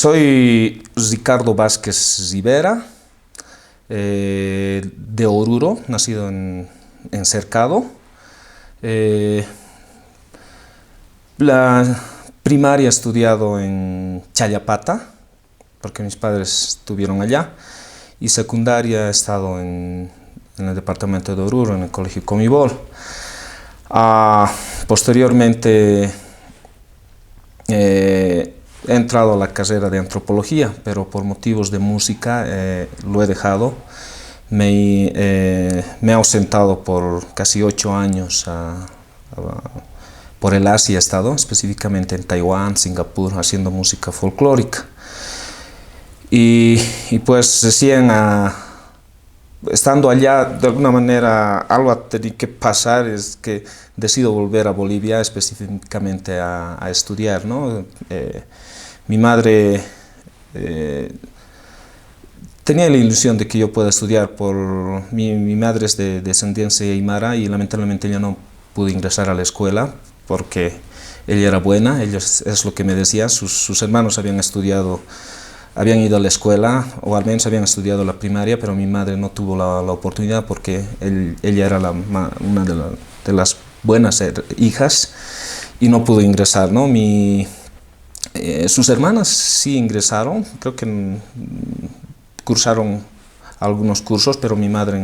Soy Ricardo Vázquez Rivera, de Oruro, nacido en Cercado. Eh, la primaria he estudiado en Chayapata, porque mis padres estuvieron allá, y secundaria he estado en el departamento de Oruro, en el colegio Comibol. Posteriormente he entrado a la carrera de antropología, pero por motivos de música lo he dejado. Me he ausentado por casi 8 años por el Asia. He estado específicamente en Taiwán, Singapur, haciendo música folclórica. Y pues recién estando allá, de alguna manera, algo ha tenido que pasar, es que decido volver a Bolivia específicamente a estudiar, ¿no? Mi madre tenía la ilusión de que yo pueda estudiar. Mi madre es de descendencia aymara y lamentablemente ella no pudo ingresar a la escuela porque ella era buena. Ella es lo que me decía, sus hermanos habían ido a la escuela, o al menos habían estudiado la primaria, pero mi madre no tuvo la oportunidad porque ella era una de las buenas hijas y no pudo ingresar, ¿no? Sus hermanas sí ingresaron, creo que cursaron algunos cursos, pero mi madre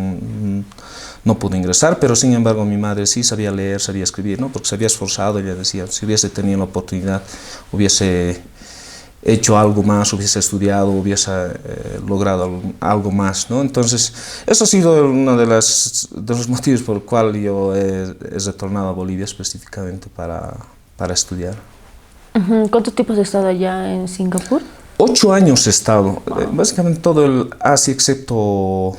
no pudo ingresar. Pero sin embargo mi madre sí sabía leer, sabía escribir, ¿no? Porque se había esforzado. Ella decía, si hubiese tenido la oportunidad, hubiese hecho algo más, hubiese estudiado, hubiese logrado algo más, ¿no? Entonces, eso ha sido uno de los motivos por el cual yo he retornado a Bolivia específicamente para estudiar. ¿Cuánto tiempo has estado allá en Singapur? 8 años he estado, básicamente todo el Asia excepto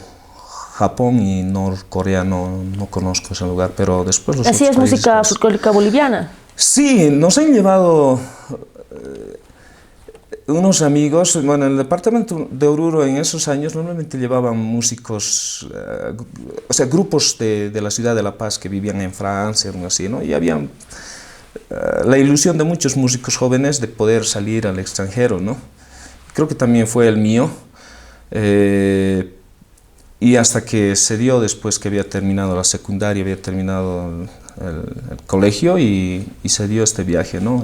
Japón y Norcorea, no conozco ese lugar, pero después los ¿Así otros es países, música pues, folclórica boliviana? sí, nos han llevado unos amigos. Bueno, en el departamento de Oruro en esos años normalmente llevaban músicos, o sea, grupos de la ciudad de La Paz que vivían en Francia, algo así, ¿no? Y había la ilusión de muchos músicos jóvenes de poder salir al extranjero, ¿no? Creo que también fue el mío. Y hasta que se dio, después que había terminado la secundaria, había terminado el colegio y se dio este viaje, ¿no?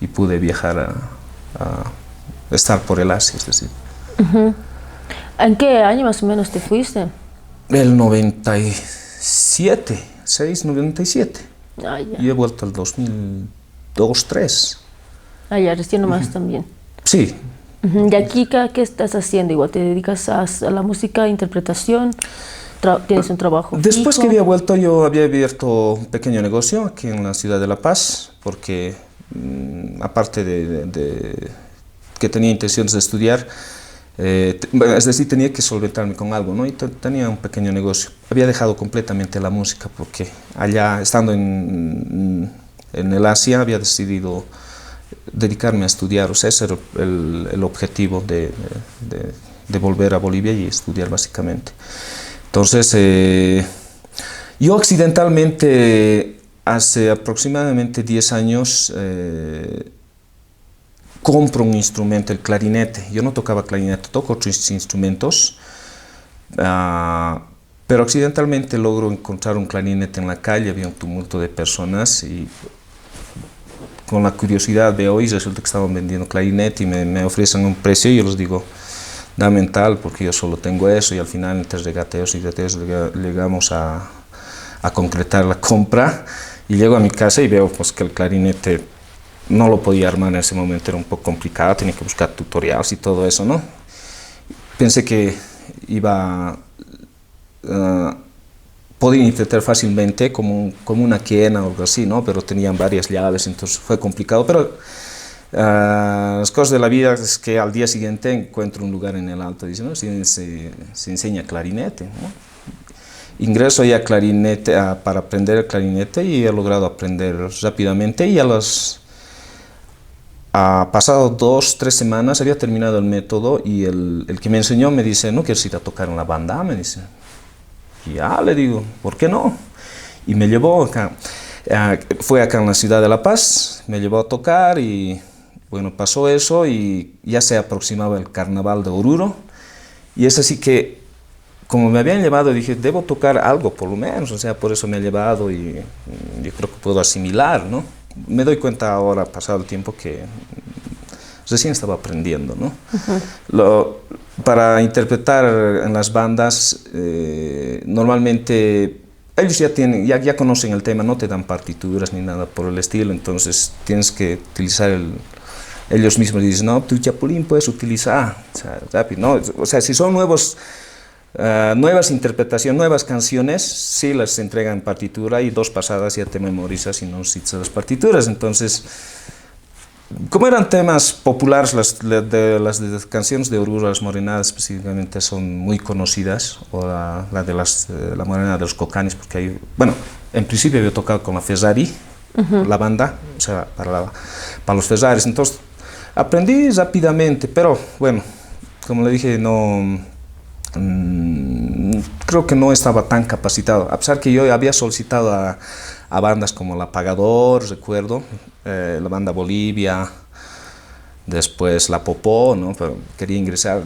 Y pude viajar a estar por el Asia, es decir. ¿En qué año más o menos te fuiste? El 97, 97. Ah, ya. Y he vuelto al 2002, 2003. Ah, ya, recién nomás también. Sí. ¿Y aquí qué estás haciendo? Igual te dedicas a la música, interpretación, tienes un trabajo Después fijo. que había vuelto, yo había abierto un pequeño negocio aquí en la ciudad de La Paz, porque aparte de que tenía intenciones de estudiar, es decir, tenía que solventarme con algo, ¿no? Y tenía un pequeño negocio. Había dejado completamente la música porque allá, estando en el Asia, había decidido dedicarme a estudiar. O sea, ese era el objetivo de volver a Bolivia y estudiar básicamente. Entonces, yo accidentalmente, hace aproximadamente 10 años, compro un instrumento, el clarinete. Yo no tocaba clarinete, toco otros instrumentos, pero accidentalmente logro encontrar un clarinete en la calle. Había un tumulto de personas y con la curiosidad veo y resulta que estaban vendiendo clarinete y me ofrecen un precio y yo les digo, dame tal, porque yo solo tengo eso. Y al final, entre regateos y gateos, llegamos a concretar la compra. Y llego a mi casa y veo pues que el clarinete no lo podía armar en ese momento, era un poco complicado, tenía que buscar tutoriales y todo eso, ¿no? Pensé que iba a poder intentar fácilmente como una quena o algo así, ¿no? Pero tenían varias llaves, entonces fue complicado. Pero las cosas de la vida es que al día siguiente encuentro un lugar en el Alto, dice, ¿no? Se enseña clarinete, ¿no? Ingreso ahí a clarinete, para aprender el clarinete, y he logrado aprender rápidamente. Y pasado 2, 3 semanas había terminado el método y el que me enseñó me dice, ¿no quieres ir a tocar en la banda? Me dice. Y ya, le digo, ¿por qué no? Y me llevó acá. Fue acá en la ciudad de La Paz, me llevó a tocar y Bueno, pasó eso y ya se aproximaba el carnaval de Oruro. Y es así que, como me habían llevado, dije, debo tocar algo por lo menos, o sea, por eso me ha llevado y yo creo que puedo asimilar, ¿no? Me doy cuenta ahora, pasado el tiempo, que recién estaba aprendiendo, ¿no? Para interpretar en las bandas, normalmente ellos ya conocen el tema, no te dan partituras ni nada por el estilo, entonces tienes que utilizar ellos mismos dicen, no, tu chapulín puedes utilizar, o sea, rápido, ¿no? O sea, si son nuevas interpretaciones, nuevas canciones, sí las entregan en partitura y 2 pasadas ya te memorizas y no citas las partituras. Entonces, como eran temas populares, las canciones de Oruro, las morenadas específicamente son muy conocidas, o la de la morenada de los Cocanis, porque hay, bueno, en principio había tocado con la Ferrari, la banda, o sea, para los Ferraris, entonces aprendí rápidamente, pero bueno, como le dije, no, creo que no estaba tan capacitado, a pesar que yo había solicitado a bandas como El Apagador, recuerdo, la banda Bolivia, después La Popó, ¿no? Pero quería ingresar.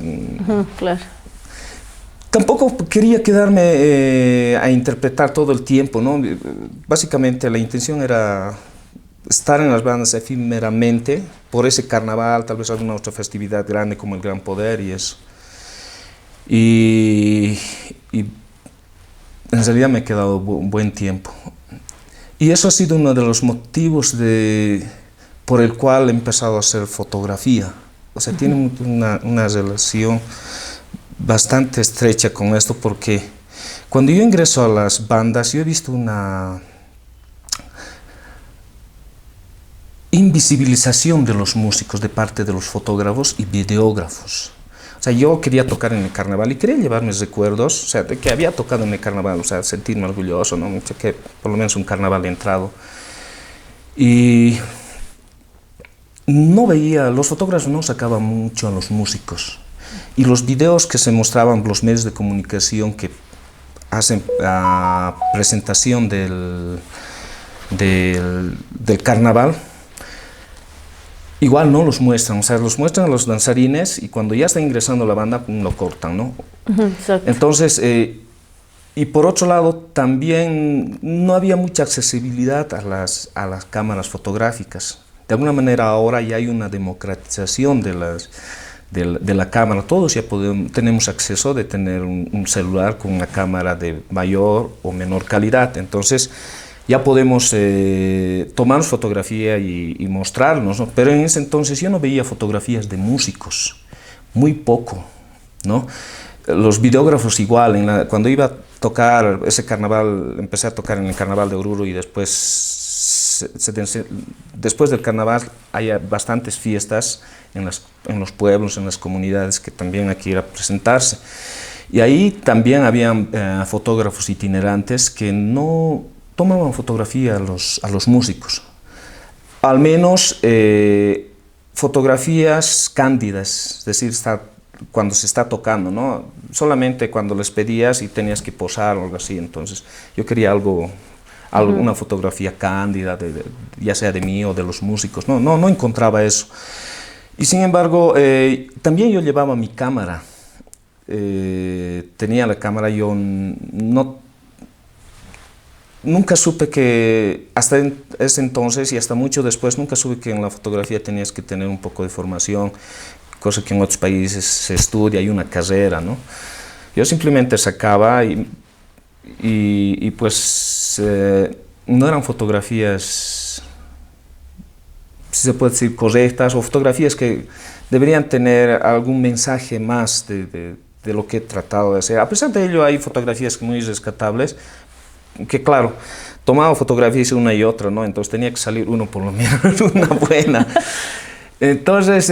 Claro. Tampoco quería quedarme a interpretar todo el tiempo, ¿no? Básicamente la intención era estar en las bandas efímeramente por ese carnaval, tal vez alguna otra festividad grande como el Gran Poder y eso. Y en realidad me he quedado un buen tiempo. Y eso ha sido uno de los motivos por el cual he empezado a hacer fotografía. O sea, tiene una relación bastante estrecha con esto, porque cuando yo ingreso a las bandas, yo he visto una invisibilización de los músicos de parte de los fotógrafos y videógrafos. O sea, yo quería tocar en el carnaval y quería llevar mis recuerdos, o sea, de que había tocado en el carnaval, o sea, sentirme orgulloso, ¿no? Que por lo menos un carnaval he entrado. Y no veía, los fotógrafos no sacaban mucho a los músicos. Y los videos que se mostraban, los medios de comunicación que hacen la presentación del carnaval, igual no los muestran, o sea, los muestran a los danzarines y cuando ya está ingresando la banda, lo cortan, ¿no? Exacto. Entonces, y por otro lado, también no había mucha accesibilidad a las cámaras fotográficas. De alguna manera ahora ya hay una democratización de la cámara. Todos ya tenemos acceso de tener un celular con una cámara de mayor o menor calidad. Entonces, ya podemos tomar fotografía y mostrarnos, ¿no? Pero en ese entonces yo no veía fotografías de músicos, muy poco, ¿no? Los videógrafos igual, cuando iba a tocar ese carnaval, empecé a tocar en el carnaval de Oruro y después del carnaval hay bastantes fiestas en los pueblos, en las comunidades que también aquí ir a presentarse. Y ahí también habían fotógrafos itinerantes que no tomaban fotografía a los músicos, al menos fotografías cándidas, es decir, cuando se está tocando, ¿no? Solamente cuando les pedías y tenías que posar o algo así. Entonces yo quería una fotografía cándida, ya sea de mí o de los músicos. No encontraba eso. Y sin embargo, también yo llevaba mi cámara. Tenía la cámara, yo nunca supe que, hasta ese entonces y hasta mucho después, nunca supe que en la fotografía tenías que tener un poco de formación, cosa que en otros países se estudia, hay una carrera, ¿no? Yo simplemente sacaba y pues no eran fotografías, si se puede decir, correctas, o fotografías que deberían tener algún mensaje más de lo que he tratado de hacer. A pesar de ello, hay fotografías muy rescatables, que claro, tomaba fotografías una y otra, ¿no? Entonces tenía que salir uno por lo menos, una buena. Entonces,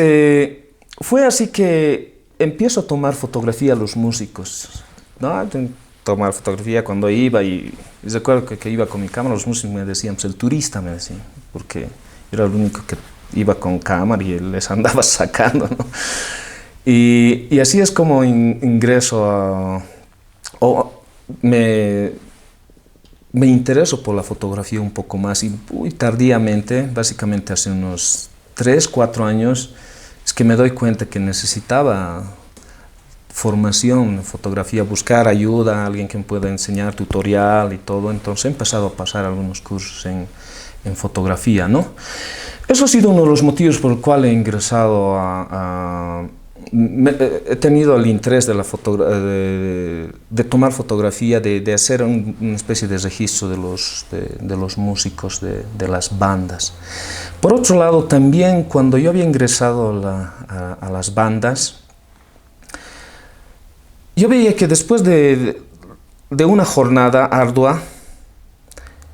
fue así que empiezo a tomar fotografía a los músicos, ¿no? Tomar fotografía cuando iba y recuerdo que iba con mi cámara, los músicos me decían, pues el turista me decían, porque yo era el único que iba con cámara y les andaba sacando, ¿no? Y así es como ingreso me intereso por la fotografía un poco más y muy tardíamente, básicamente hace unos 3, 4 años es que me doy cuenta que necesitaba formación en fotografía, buscar ayuda, alguien que me pueda enseñar, tutorial y todo. Entonces he empezado a pasar algunos cursos en fotografía, ¿no? Eso ha sido uno de los motivos por el cual he ingresado he tenido el interés de tomar fotografía, de hacer una especie de registro de los músicos, de las bandas. Por otro lado, también cuando yo había ingresado a las bandas, yo veía que después de una jornada ardua,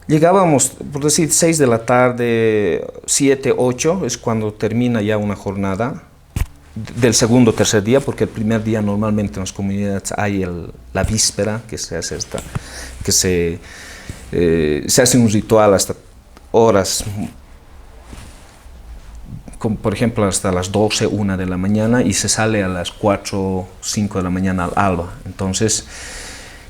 llegábamos, por decir, 6 de la tarde, 7, 8, es cuando termina ya una jornada del segundo o tercer día, porque el primer día normalmente en las comunidades hay la víspera, que se hace se hace un ritual hasta horas, como por ejemplo hasta las 12, 1 de la mañana, y se sale a las 4, 5 de la mañana al alba. Entonces,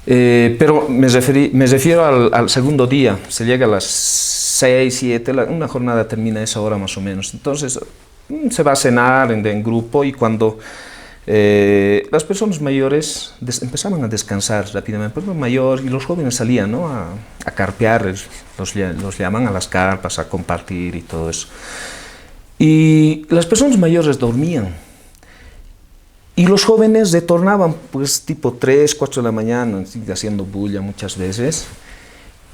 pero me refiero al segundo día, se llega a las 6, 7, una jornada termina a esa hora más o menos. Entonces se va a cenar en grupo, y cuando las personas mayores empezaban a descansar rápidamente, pues mayor, y los jóvenes salían, ¿no?, a carpear, los llaman a las carpas, a compartir y todo eso. Y las personas mayores dormían. Y los jóvenes retornaban pues tipo 3, 4 de la mañana, haciendo bulla muchas veces.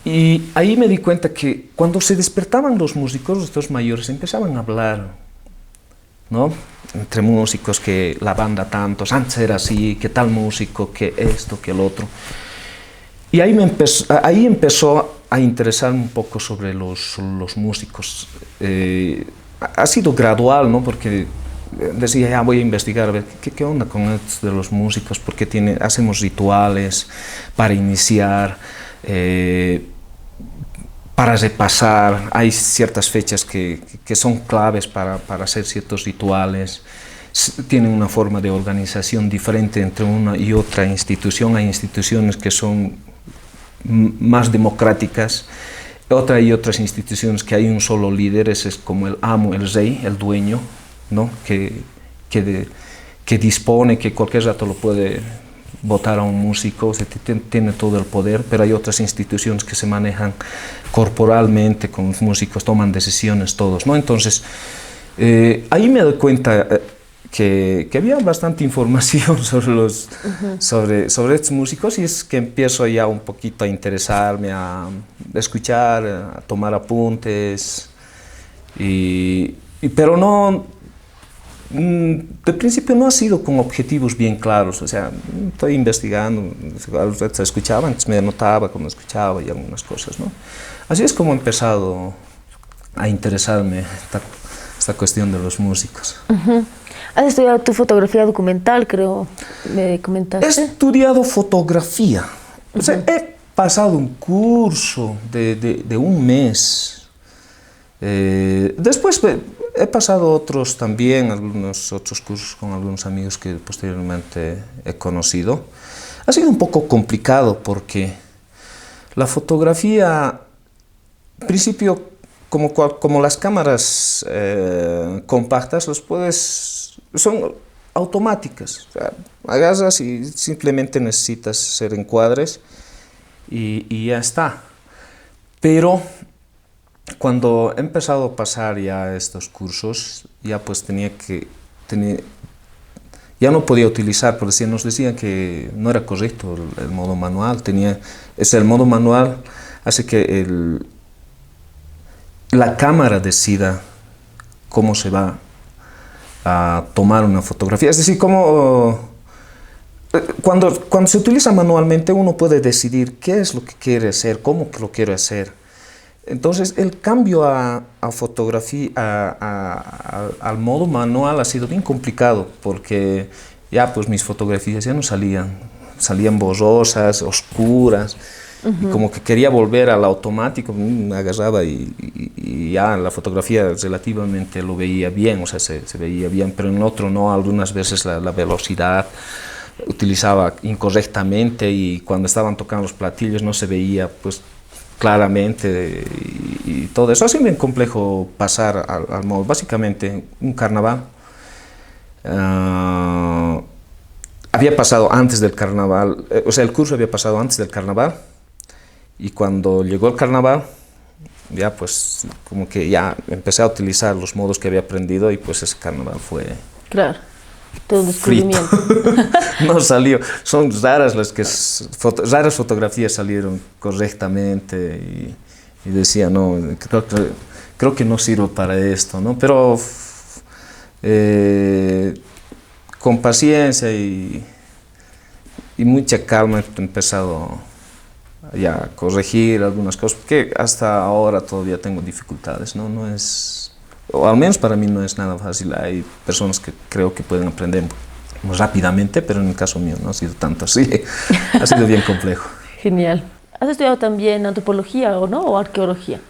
Y ahí me di cuenta que cuando se despertaban los músicos, estos mayores, empezaban a hablar, ¿no?, entre músicos, que la banda tantos, antes era así, que tal músico, que esto, que el otro. Y ahí empezó a interesarme un poco sobre los músicos. Ha sido gradual, ¿no?, porque decía, ya voy a investigar, a ver qué onda con esto de los músicos, porque hacemos rituales para iniciar, para repasar, hay ciertas fechas que son claves para hacer ciertos rituales, tienen una forma de organización diferente entre una y otra institución. Hay instituciones que son más democráticas, hay otras instituciones que hay un solo líder, ese es como el amo, el rey, el dueño, ¿no?, que dispone, que cualquier rato lo puede votar a un músico, tiene todo el poder. Pero hay otras instituciones que se manejan corporalmente con los músicos, toman decisiones todos, ¿no? Entonces, ahí me doy cuenta que había bastante información sobre estos músicos, y es que empiezo ya un poquito a interesarme, a escuchar, a tomar apuntes, pero no, de principio no ha sido con objetivos bien claros. O sea, estoy investigando, a veces escuchaba, antes me anotaba cuando escuchaba y algunas cosas, ¿no? Así es como he empezado a interesarme esta cuestión de los músicos. ¿Has estudiado tu fotografía documental, creo, me comentaste? He estudiado fotografía. O sea, he pasado un curso de un mes. Después he pasado otros también, algunos otros cursos con algunos amigos que posteriormente he conocido. Ha sido un poco complicado porque la fotografía, al principio, como las cámaras compactas, son automáticas. O sea, agarras y simplemente necesitas hacer encuadres y ya está. Pero cuando he empezado a pasar ya estos cursos, ya pues ya no podía utilizar, porque nos decían que no era correcto el modo manual. El modo manual hace que la cámara decida cómo se va a tomar una fotografía. Es decir, cuando se utiliza manualmente, uno puede decidir qué es lo que quiere hacer, cómo lo quiere hacer. Entonces, el cambio a fotografía, al modo manual, ha sido bien complicado, porque ya pues mis fotografías ya no salían borrosas, oscuras. Y como que quería volver al automático, me agarraba y ya la fotografía relativamente lo veía bien, o sea, se veía bien, pero en el otro no. Algunas veces la velocidad utilizaba incorrectamente, y cuando estaban tocando los platillos no se veía pues claramente, y todo eso. Ha sido bien complejo pasar al modo, básicamente un carnaval. Había pasado antes del carnaval, o sea, el curso había pasado antes del carnaval, y cuando llegó el carnaval, ya pues como que ya empecé a utilizar los modos que había aprendido y pues ese carnaval fue Claro, todo un frito. descubrimiento. No salió, son raras las que, raras fotografías salieron correctamente y decía, no, creo que no sirvo para esto, ¿no? Pero con paciencia y mucha calma he empezado ya a corregir algunas cosas, porque hasta ahora todavía tengo dificultades, ¿no? No es, o al menos para mí no es nada fácil. Hay personas que creo que pueden aprender más rápidamente, pero en el caso mío no ha sido tanto así. Ha sido bien complejo. Genial. ¿Has estudiado también antropología o no? ¿O arqueología?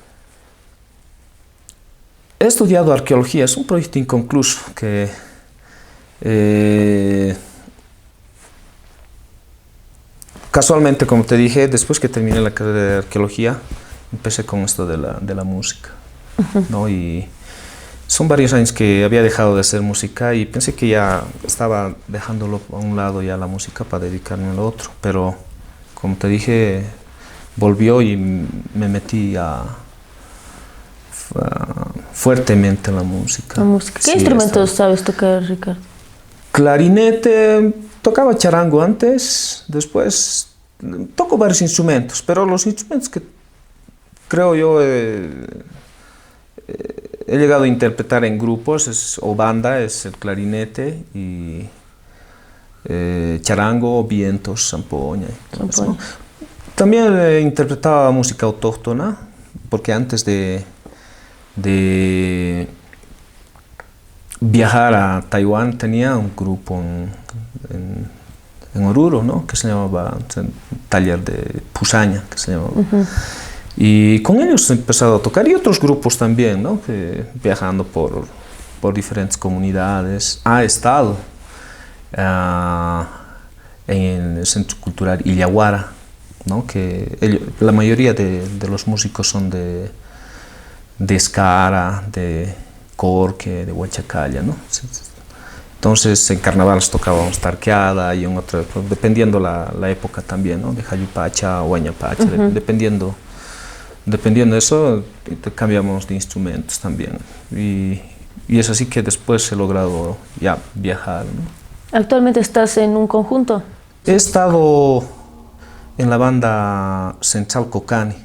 He estudiado arqueología, es un proyecto inconcluso que casualmente, como te dije, después que terminé la carrera de arqueología, empecé con esto de la música, ¿no? Y son varios años que había dejado de hacer música y pensé que ya estaba dejándolo a un lado ya la música para dedicarme a lo otro, pero como te dije, volvió y me metí fuertemente en la música. La música. ¿Qué Sí, instrumentos sabes tocar, Ricardo? Clarinete, tocaba charango antes, después toco varios instrumentos, pero los instrumentos que creo yo he llegado a interpretar en grupos o banda es el clarinete y charango, vientos, zampoña y todo eso, ¿no? También interpretaba música autóctona, porque antes de viajar a Taiwán tenía un grupo en Oruro, ¿no? Que se llamaba Taller de Pusaña, que se llamaba. Y con ellos he empezado a tocar, y otros grupos también, ¿no? Que, viajando por diferentes comunidades. He estado en el Centro Cultural Illawarra, ¿no? Que la mayoría de los músicos son de Escara, de Corque, de Huachacalla, ¿no? Entonces en carnavales tocábamos tarqueada y en otra, dependiendo la época también, ¿no? De Jayupacha o Huañapacha, dependiendo de eso, cambiamos de instrumentos también. Y es así que después he logrado ya viajar, ¿no? ¿Actualmente estás en un conjunto? He estado en la banda Central Cocani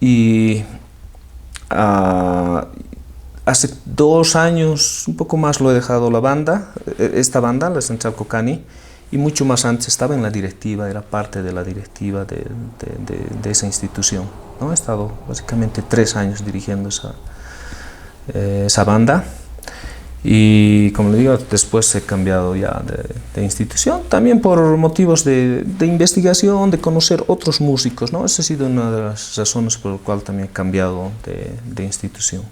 y hace 2 años, un poco más, lo he dejado la banda, esta banda, la Central Cocani, y mucho más antes estaba en la directiva, era parte de la directiva de esa institución, ¿no? He estado básicamente 3 años dirigiendo esa banda. Y como le digo, después he cambiado ya de institución, también por motivos de investigación, de conocer otros músicos, ¿no? Esa ha sido una de las razones por las cuales también he cambiado de institución.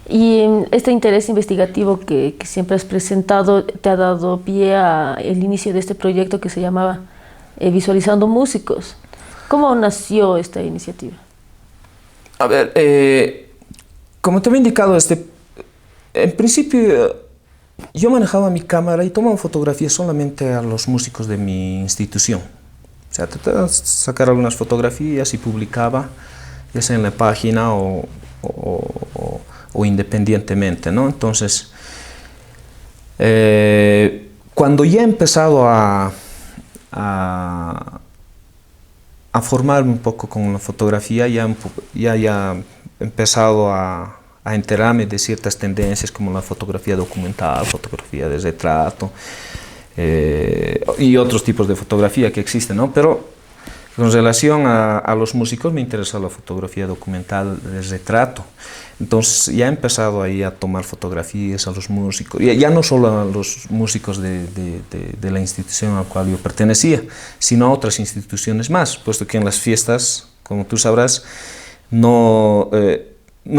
Y este interés investigativo que siempre has presentado te ha dado pie al inicio de este proyecto que se llamaba Visualizando Músicos. ¿Cómo nació esta iniciativa? A ver, como te había indicado, en principio yo manejaba mi cámara y tomaba fotografías solamente a los músicos de mi institución. O sea, trataba de sacar algunas fotografías y publicaba, ya sea en la página o independientemente, ¿no? Entonces, cuando ya he empezado a formarme un poco con la fotografía, ya he empezado a enterarme de ciertas tendencias como la fotografía documental, fotografía de retrato y otros tipos de fotografía que existen, ¿no? Pero con relación a los músicos me interesa la fotografía documental de retrato. Entonces ya he empezado ahí a tomar fotografías a los músicos, ya no solo a los músicos de la institución a la cual yo pertenecía, sino a otras instituciones más, puesto que en las fiestas, como tú sabrás, no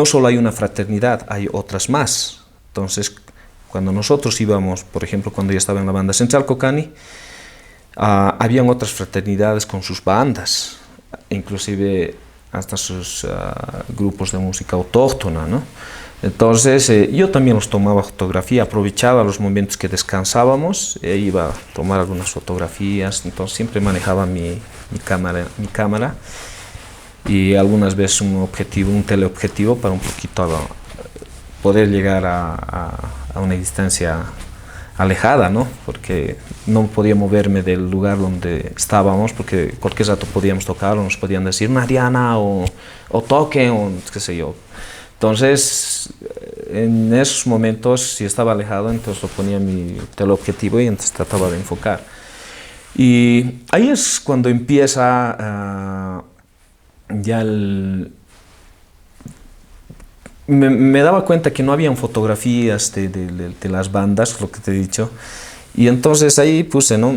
solo hay una fraternidad, hay otras más. Entonces, cuando nosotros íbamos, por ejemplo, cuando yo estaba en la banda Central Cocani, habían otras fraternidades con sus bandas, inclusive hasta sus grupos de música autóctona, ¿no? Entonces yo también los tomaba fotografía, aprovechaba los momentos que descansábamos e iba a tomar algunas fotografías, entonces siempre manejaba mi cámara y algunas veces un teleobjetivo para un poquito poder llegar a una distancia alejada, ¿no? Porque no podía moverme del lugar donde estábamos, porque cualquier rato podíamos tocar o nos podían decir Mariana o toquen o qué sé yo. Entonces, en esos momentos, si estaba alejado, entonces lo ponía mi teleobjetivo y entonces trataba de enfocar. Y ahí es cuando empieza ya me daba cuenta que no habían fotografías de las bandas, lo que te he dicho, y entonces ahí puse, ¿no?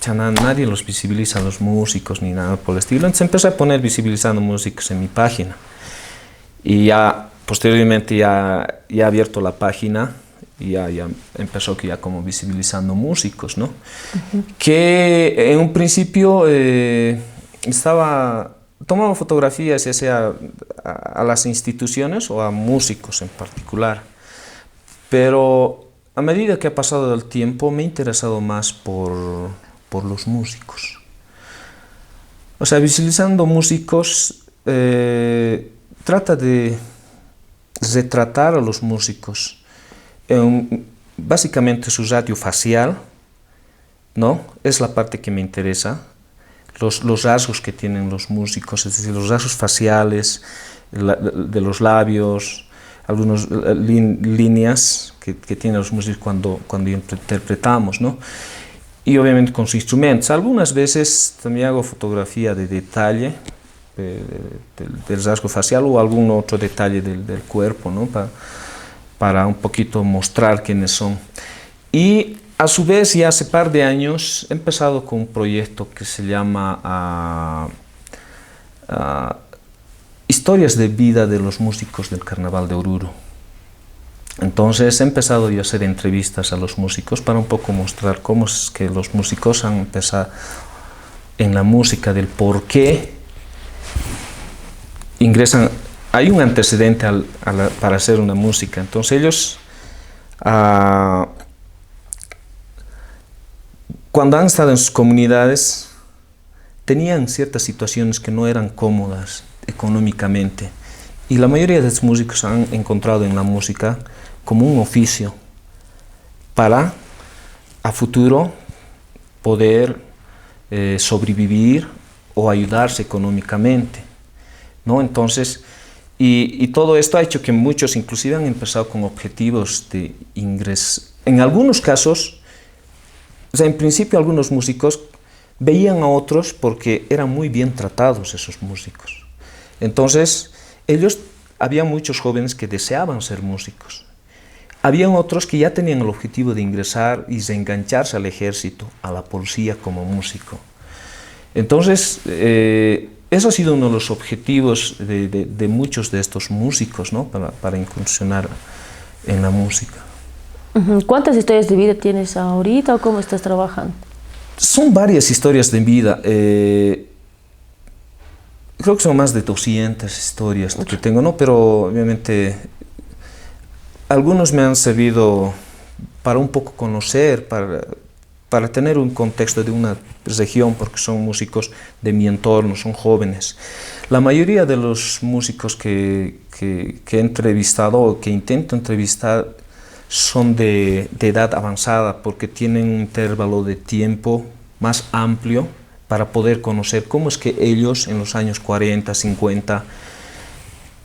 Ya nadie los visibiliza, los músicos, ni nada por el estilo, entonces empecé a poner visibilizando músicos en mi página, y ya posteriormente ya he abierto la página, y ya empezó que ya como visibilizando músicos, ¿no? Que en un principio tomaba fotografías ya sea a las instituciones o a músicos en particular, pero a medida que ha pasado el tiempo me he interesado más por los músicos. O sea, visibilizando músicos trata de retratar a los músicos básicamente su radio facial, ¿no? Es la parte que me interesa. Los rasgos que tienen los músicos, es decir, los rasgos faciales, de los labios, algunas líneas que tienen los músicos cuando interpretamos, ¿no? Y obviamente con sus instrumentos. Algunas veces también hago fotografía de detalle, del rasgo facial o algún otro detalle del cuerpo, ¿no? Para un poquito mostrar quiénes son. Y a su vez, ya hace par de años, he empezado con un proyecto que se llama Historias de vida de los músicos del Carnaval de Oruro. Entonces he empezado yo a hacer entrevistas a los músicos para un poco mostrar cómo es que los músicos han empezado en la música, del por qué ingresan. Hay un antecedente para hacer una música, entonces ellos cuando han estado en sus comunidades, tenían ciertas situaciones que no eran cómodas económicamente. Y la mayoría de los músicos han encontrado en la música como un oficio para, a futuro, poder sobrevivir o ayudarse económicamente, ¿no? Entonces, y todo esto ha hecho que muchos inclusive han empezado con objetivos de ingreso. En algunos casos, o sea, en principio algunos músicos veían a otros porque eran muy bien tratados esos músicos. Entonces, había muchos jóvenes que deseaban ser músicos. Habían otros que ya tenían el objetivo de ingresar y de engancharse al ejército, a la policía como músico. Entonces, eso ha sido uno de los objetivos de muchos de estos músicos, ¿no? Para incursionar en la música. ¿Cuántas historias de vida tienes ahorita o cómo estás trabajando? Son varias historias de vida. Creo que son más de 200 historias que tengo, ¿no? Pero obviamente algunos me han servido para un poco conocer, para tener un contexto de una región, porque son músicos de mi entorno, son jóvenes. La mayoría de los músicos que he entrevistado o que intento entrevistar son de edad avanzada, porque tienen un intervalo de tiempo más amplio para poder conocer cómo es que ellos en los años 40, 50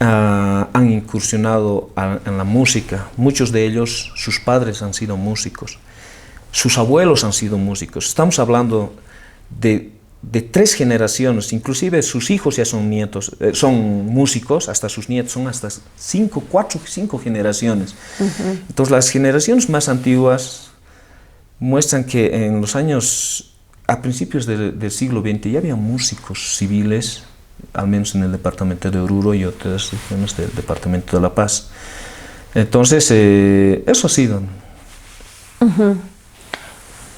han incursionado en la música. Muchos de ellos, sus padres han sido músicos, sus abuelos han sido músicos. Estamos hablando de 3 generaciones, inclusive sus hijos ya son nietos, son músicos, hasta sus nietos son hasta 4 o 5 generaciones. Entonces las generaciones más antiguas muestran que en los años, a principios del siglo XX, ya había músicos civiles, al menos en el departamento de Oruro y otras regiones del departamento de La Paz. Entonces, eso ha sido.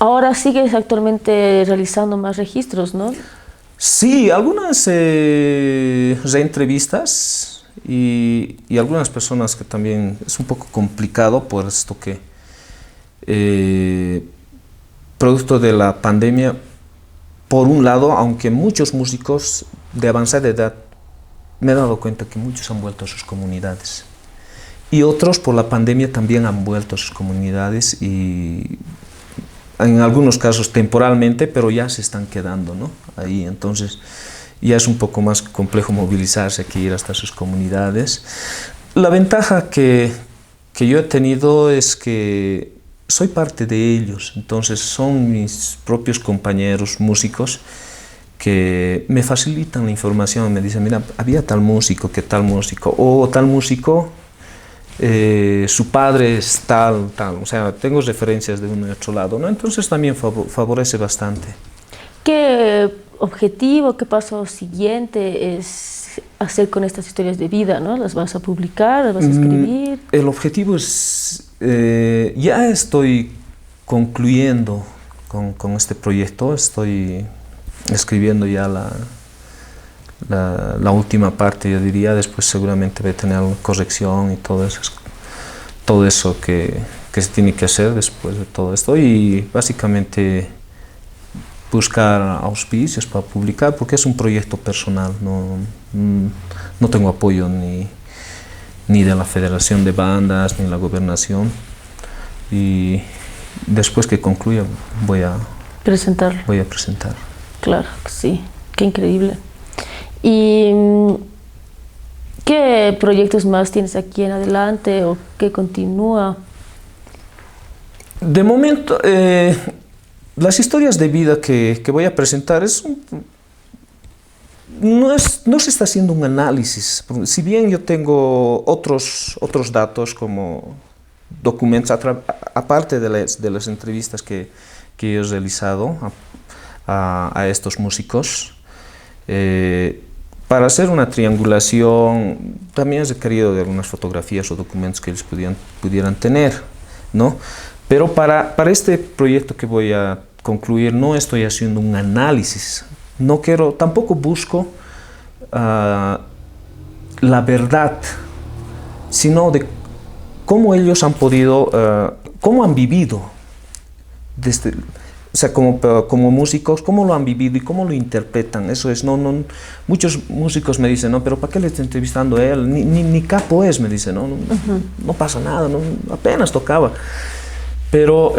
Ahora sigues actualmente realizando más registros, ¿no? Sí, algunas reentrevistas y algunas personas que también es un poco complicado por esto que, eh, producto de la pandemia, por un lado, aunque muchos músicos de avanzada edad, me he dado cuenta que muchos han vuelto a sus comunidades. Y otros por la pandemia también han vuelto a sus comunidades y en algunos casos temporalmente, pero ya se están quedando, ¿no? Ahí, entonces ya es un poco más complejo movilizarse que ir hasta sus comunidades. La ventaja que yo he tenido es que soy parte de ellos, entonces son mis propios compañeros músicos que me facilitan la información, me dicen, mira, había tal músico, que tal músico, o tal músico, su padre es tal, tal, o sea, tengo referencias de uno y otro lado, ¿no? Entonces también favorece bastante. ¿Qué objetivo, qué paso siguiente es hacer con estas historias de vida, ¿no? ¿Las vas a publicar, las vas a escribir? El objetivo es, ya estoy concluyendo con este proyecto, estoy escribiendo ya la última parte, yo diría, después seguramente voy a tener alguna corrección y todo eso que se tiene que hacer después de todo esto y básicamente buscar auspicios para publicar porque es un proyecto personal, no tengo apoyo ni de la Federación de Bandas ni la Gobernación y después que concluya Presentarlo. voy a presentar. Claro, que sí, qué increíble. ¿Y qué proyectos más tienes aquí en adelante o qué continúa? De momento, las historias de vida que voy a presentar no se está haciendo un análisis. Si bien yo tengo otros datos como documentos, aparte de las entrevistas que he realizado a estos músicos, para hacer una triangulación también he requerido de algunas fotografías o documentos que ellos pudieran tener, ¿no? Pero para este proyecto que voy a concluir no estoy haciendo un análisis, no quiero, tampoco busco la verdad, sino de cómo ellos han podido, cómo han vivido desde, o sea, como músicos, cómo lo han vivido y cómo lo interpretan. Eso es, muchos músicos me dicen, no, pero ¿para qué le está entrevistando a él? Ni capo es, me dicen, no pasa nada, apenas tocaba. Pero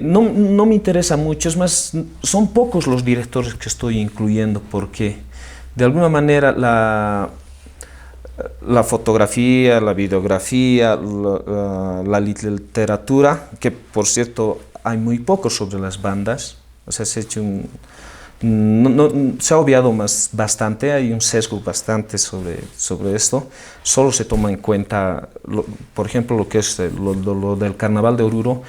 no me interesa mucho, es más, son pocos los directores que estoy incluyendo porque de alguna manera la fotografía, la videografía, la literatura, que por cierto hay muy poco sobre las bandas, o sea, se ha obviado bastante, hay un sesgo bastante sobre esto, solo se toma en cuenta, por ejemplo, lo que es lo del Carnaval de Oruro,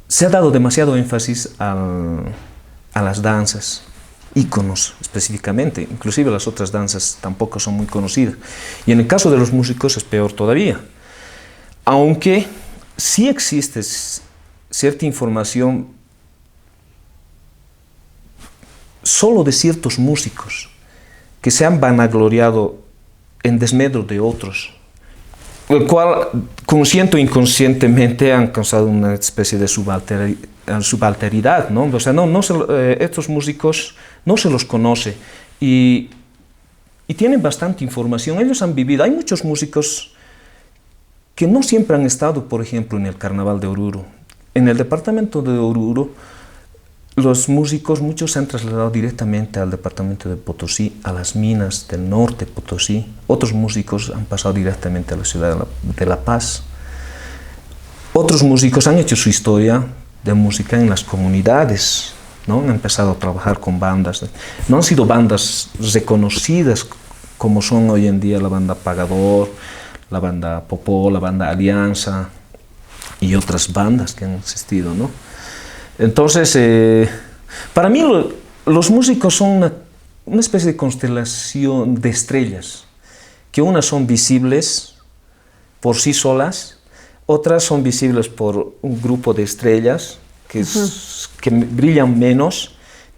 se ha dado demasiado énfasis a las danzas, íconos específicamente, inclusive las otras danzas tampoco son muy conocidas, y en el caso de los músicos es peor todavía. Aunque sí existe cierta información solo de ciertos músicos que se han vanagloriado en desmedro de otros, el cual consciente o inconscientemente han causado una especie de subalteridad, ¿no? O sea, estos músicos no se los conoce y tienen bastante información, ellos han vivido, hay muchos músicos que no siempre han estado, por ejemplo, en el Carnaval de Oruro. En el departamento de Oruro, los músicos, muchos se han trasladado directamente al departamento de Potosí, a las minas del norte de Potosí. Otros músicos han pasado directamente a la ciudad de La Paz. Otros músicos han hecho su historia de música en las comunidades, ¿no? Han empezado a trabajar con bandas. No han sido bandas reconocidas como son hoy en día la banda Pagador, la banda Popó, la banda Alianza y otras bandas que han existido, ¿no? Entonces, para mí los músicos son una especie de constelación de estrellas, que unas son visibles por sí solas, otras son visibles por un grupo de estrellas que brillan menos,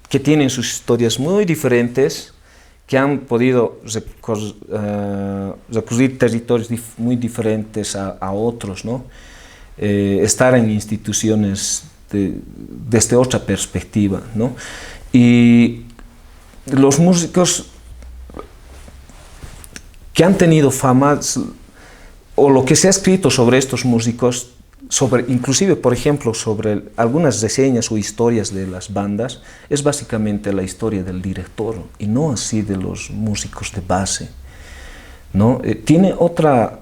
que tienen sus historias muy diferentes, que han podido recurrir territorios muy diferentes a otros, ¿no? Estar en instituciones desde otra perspectiva, ¿no? Y los músicos que han tenido fama, o lo que se ha escrito sobre estos músicos, inclusive, por ejemplo, sobre algunas reseñas o historias de las bandas, es básicamente la historia del director y no así de los músicos de base, ¿no? Tiene otra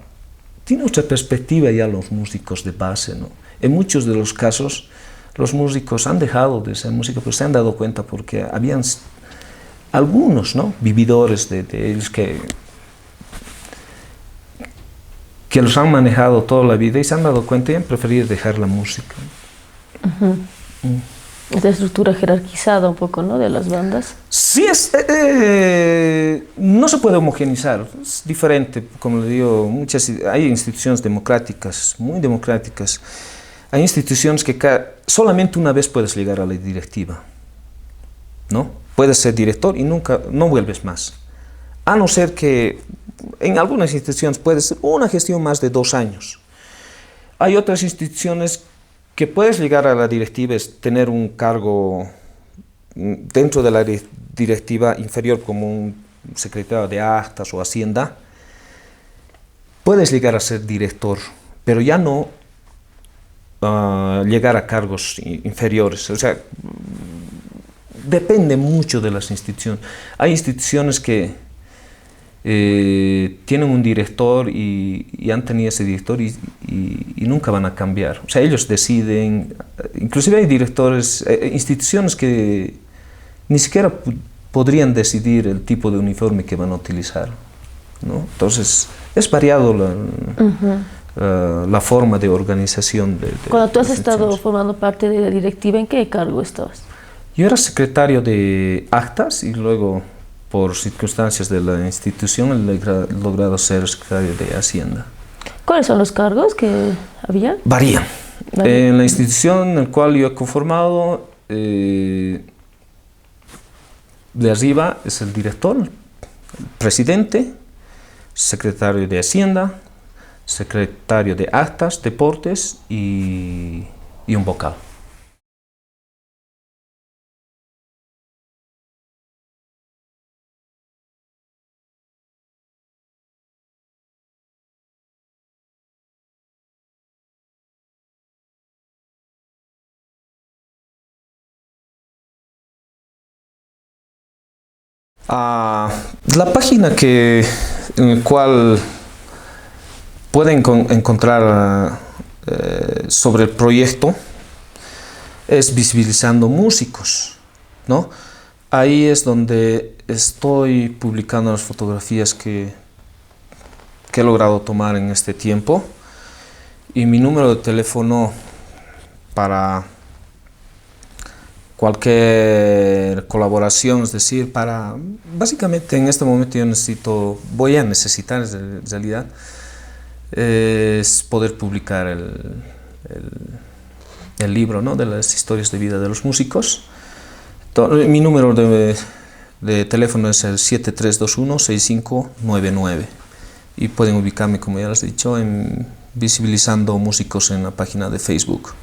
perspectiva ya los músicos de base, ¿no? En muchos de los casos, los músicos han dejado de ser músicos, pero se han dado cuenta porque habían algunos, ¿no?, vividores de ellos que los han manejado toda la vida y se han dado cuenta y han preferido dejar la música. Esta estructura jerarquizada un poco, ¿no?, de las bandas. Sí, no se puede homogenizar, es diferente, como le digo, hay instituciones democráticas, muy democráticas. Hay instituciones que solamente una vez puedes llegar a la directiva, ¿no? Puedes ser director y no vuelves más. A no ser que en algunas instituciones puede ser una gestión más de 2 años. Hay otras instituciones que puedes llegar a la directiva, es tener un cargo dentro de la directiva inferior como un secretario de actas o hacienda. Puedes llegar a ser director, pero ya no llegar a cargos inferiores. O sea, depende mucho de las instituciones. Hay instituciones que tienen un director y han tenido ese director y nunca van a cambiar. O sea, ellos deciden, inclusive hay directores, instituciones que ni siquiera podrían decidir el tipo de uniforme que van a utilizar, ¿no? Entonces, es variado la forma de organización. Cuando tú has estado formando parte de la directiva, ¿en qué cargo estabas? Yo era secretario de actas y luego, por circunstancias de la institución, he logrado ser secretario de Hacienda. ¿Cuáles son los cargos que había? Varían. En la institución en la cual yo he conformado, de arriba es el director, el presidente, secretario de Hacienda, secretario de Actas, Deportes y un vocal. La página en la cual pueden encontrar sobre el proyecto es Visibilizando Músicos, ¿no? Ahí es donde estoy publicando las fotografías que he logrado tomar en este tiempo, y mi número de teléfono para cualquier colaboración, es decir, básicamente en este momento voy a necesitar en realidad, es poder publicar el libro, ¿no?, de las historias de vida de los músicos. Mi número de teléfono es el 7321-6599 y pueden ubicarme, como ya les he dicho, en Visibilizando Músicos en la página de Facebook.